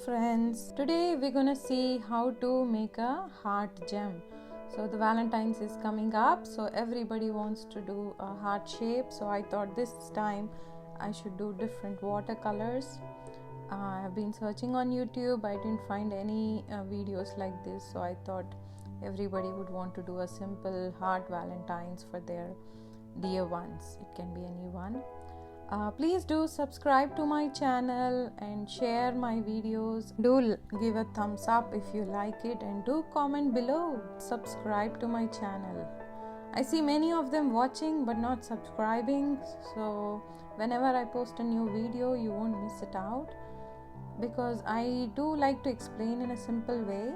friends, today we're gonna see how to make a heart gem. So the Valentine's is coming up, so everybody wants to do a heart shape. So I thought this time I should do different watercolors. I've been searching on YouTube, I didn't find any videos like this, so I thought everybody would want to do a simple heart Valentine's for their dear ones. It can be anyone. Please do subscribe to my channel and share my videos. Do give a thumbs up if you like it, and do comment below. Subscribe to my channel. I see many of them watching but not subscribing, so whenever I post a new video you won't miss it out, because I do like to explain in a simple way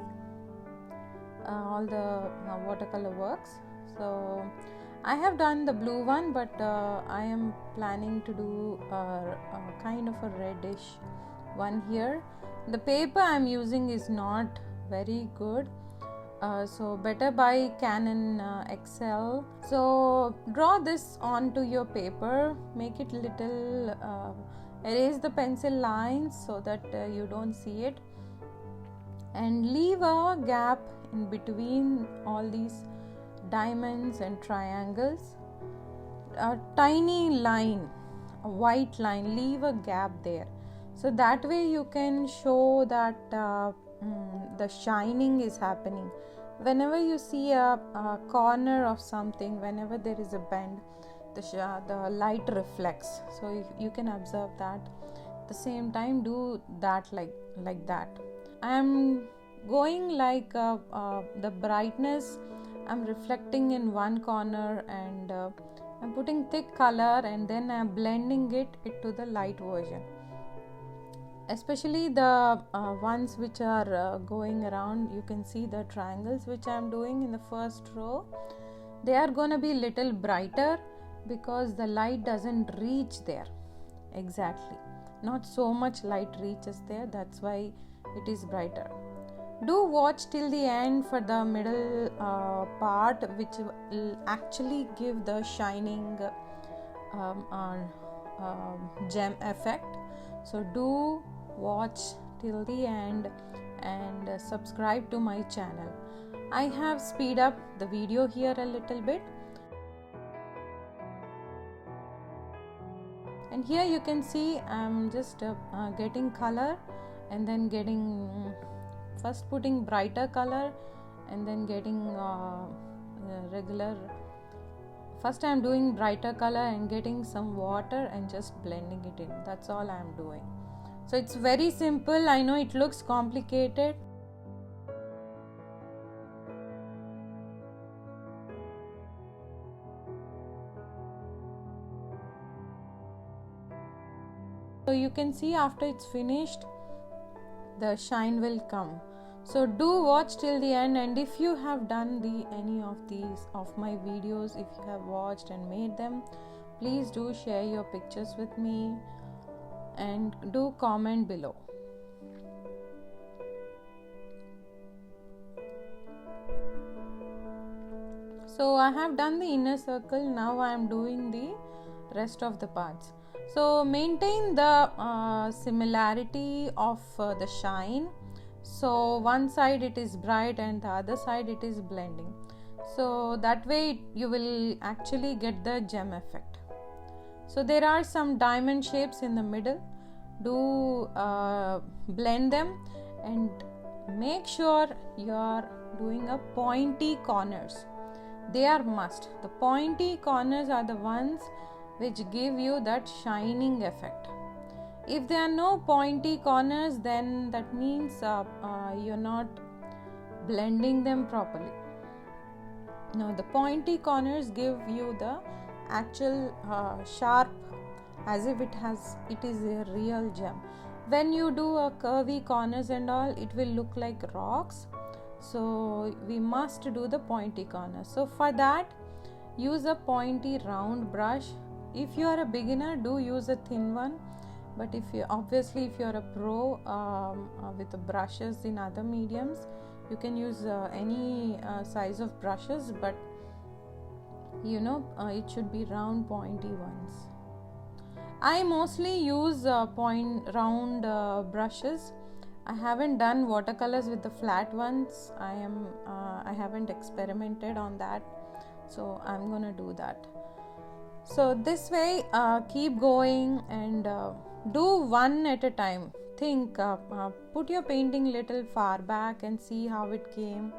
all the watercolor works. So I have done the blue one, but I am planning to do a kind of a reddish one here. The paper I am using is not very good, so better buy Canon XL. So draw this onto your paper, make it little, erase the pencil lines so that you don't see it, and leave a gap in between all these diamonds and triangles. A tiny line, a white line, leave a gap there, so that way you can show that the shining is happening. Whenever you see a corner of something, whenever there is a bend, the light reflects, so you can observe that. At the same time, do that like that. I am going like the brightness I'm reflecting in one corner, and I'm putting thick color, and then I'm blending it to the light version. Especially the ones which are going around, you can see the triangles which I'm doing in the first row. They are going to be little brighter because the light doesn't reach there exactly. Not so much light reaches there, that's why it is brighter. Do watch till the end for the middle part, which will actually give the shining gem effect. So do watch till the end and subscribe to my channel. I have speed up the video here a little bit, and here you can see I'm just getting color, and then getting first putting brighter color, and then getting regular. First I am doing brighter color and getting some water and just blending it in. That's all I am doing. So it's very simple. I know it looks complicated. So you can see after it's finished, the shine will come. So do watch till the end, and if you have done any of these of my videos, if you have watched and made them, please do share your pictures with me and do comment below. So I have done the inner circle. Now I am doing the rest of the parts. So maintain the similarity of the shine. So one side it is bright and the other side it is blending. So that way you will actually get the gem effect. So there are some diamond shapes in the middle. Do blend them, and make sure you are doing a pointy corners. They are must. The pointy corners are the ones which give you that shining effect. If there are no pointy corners, then that means you're not blending them properly. Now the pointy corners give you the actual sharp, as if it is a real gem. When you do a curvy corners and all, it will look like rocks. So we must do the pointy corners. So for that, use a pointy round brush. If you are a beginner, do use a thin one, but if you are a pro with the brushes in other mediums, you can use any size of brushes, but it should be round pointy ones. I mostly use round brushes I haven't done watercolors with the flat ones. I haven't experimented on that, so I'm gonna do that. So this way, keep going and do one at a time. Think, put your painting little far back and see how it came.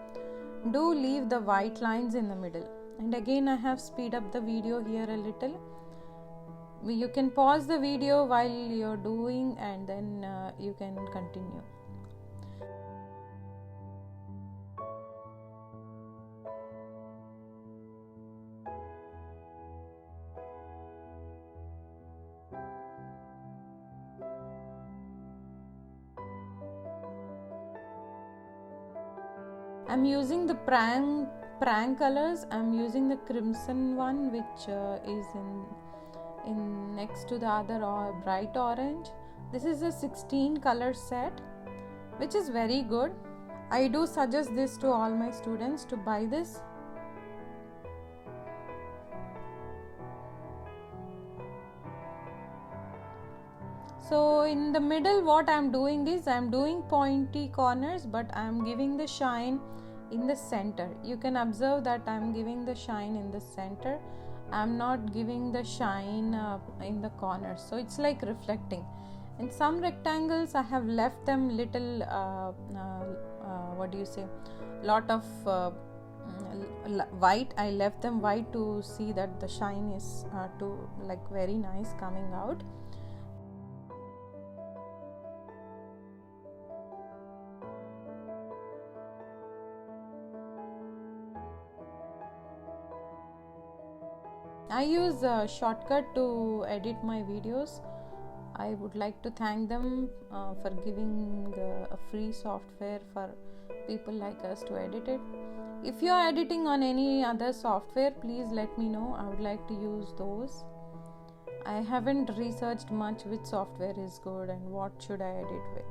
Do leave the white lines in the middle. And again, I have speed up the video here a little. You can pause the video while you're doing, and then you can continue. I'm using the Prang colors. I'm using the crimson one, which is in next to the other bright orange. This is a 16 color set, which is very good. I do suggest this to all my students to buy this. So in the middle, what I'm doing is I'm doing pointy corners, but I'm giving the shine in the center. You can observe that I'm giving the shine in the center. I'm not giving the shine in the corners, so it's like reflecting. In some rectangles, I have left them little lot of white. I left them white to see that the shine is very nice coming out. I use a shortcut to edit my videos. I would like to thank them for giving a free software for people like us to edit it. If you are editing on any other software, please let me know. I would like to use those. I haven't researched much which software is good and what should I edit with.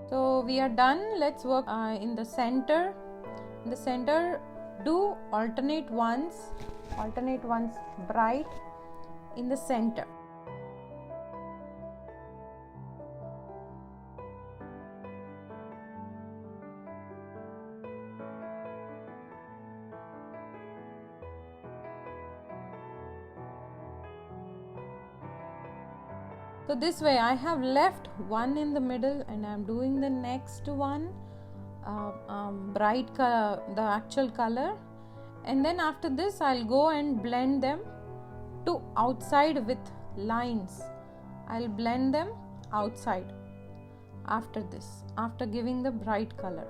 So we are done. Let's work in the center. In the center, do alternate ones bright in the center. So this way I have left one in the middle and I am doing the next one bright color, the actual color, and then after this I'll go and blend them to outside with lines. I'll blend them outside after this, after giving the bright color.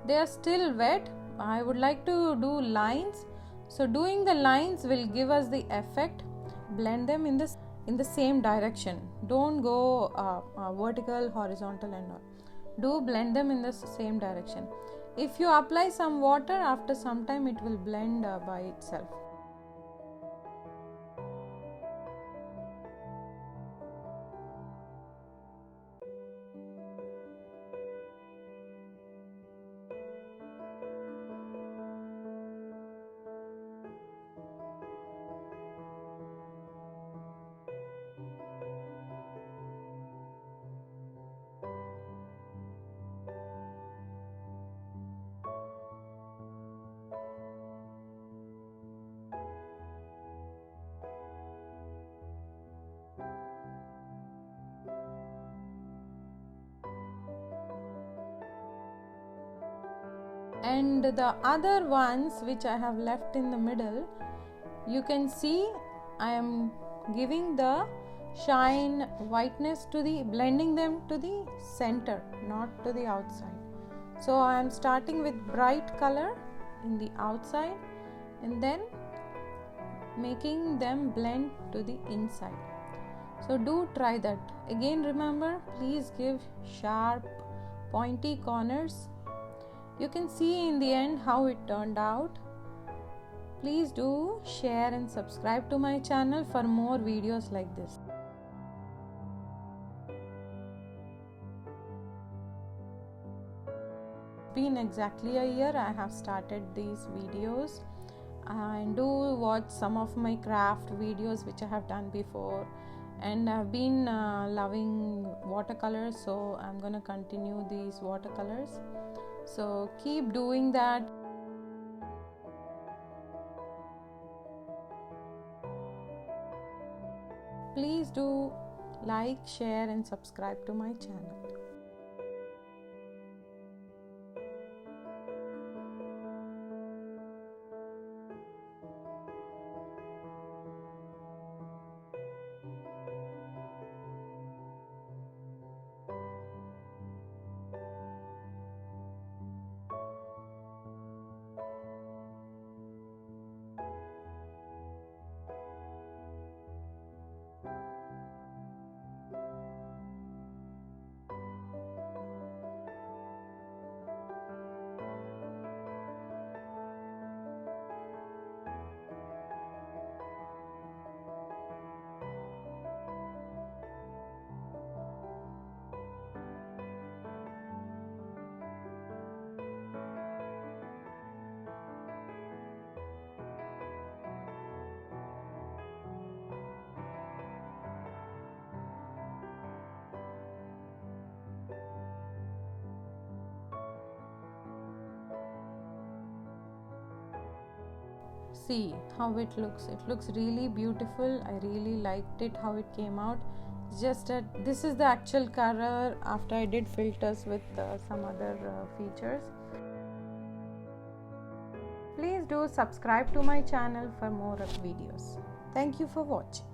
They are still wet. I would like to do lines. So doing the lines will give us the effect. Blend them in the same direction. Don't go vertical, horizontal and all. Do blend them in the same direction. If you apply some water, after some time it will blend by itself. And the other ones which I have left in the middle, you can see I am giving the shine, whiteness to the, blending them to the center, not to the outside. So I am starting with bright color in the outside and then making them blend to the inside. So do try that. Again remember, please give sharp pointy corners. You can see in the end how it turned out. Please do share and subscribe to my channel for more videos like this. It's been exactly a year I have started these videos, and do watch some of my craft videos which I have done before, and I've been loving watercolors, so I'm gonna continue these watercolors. So keep doing that. Please do like, share and subscribe to my channel. See how it looks. It looks really beautiful. I really liked it how it came out. Just that this is the actual color after I did filters with some other features. Please do subscribe to my channel for more videos. Thank you for watching.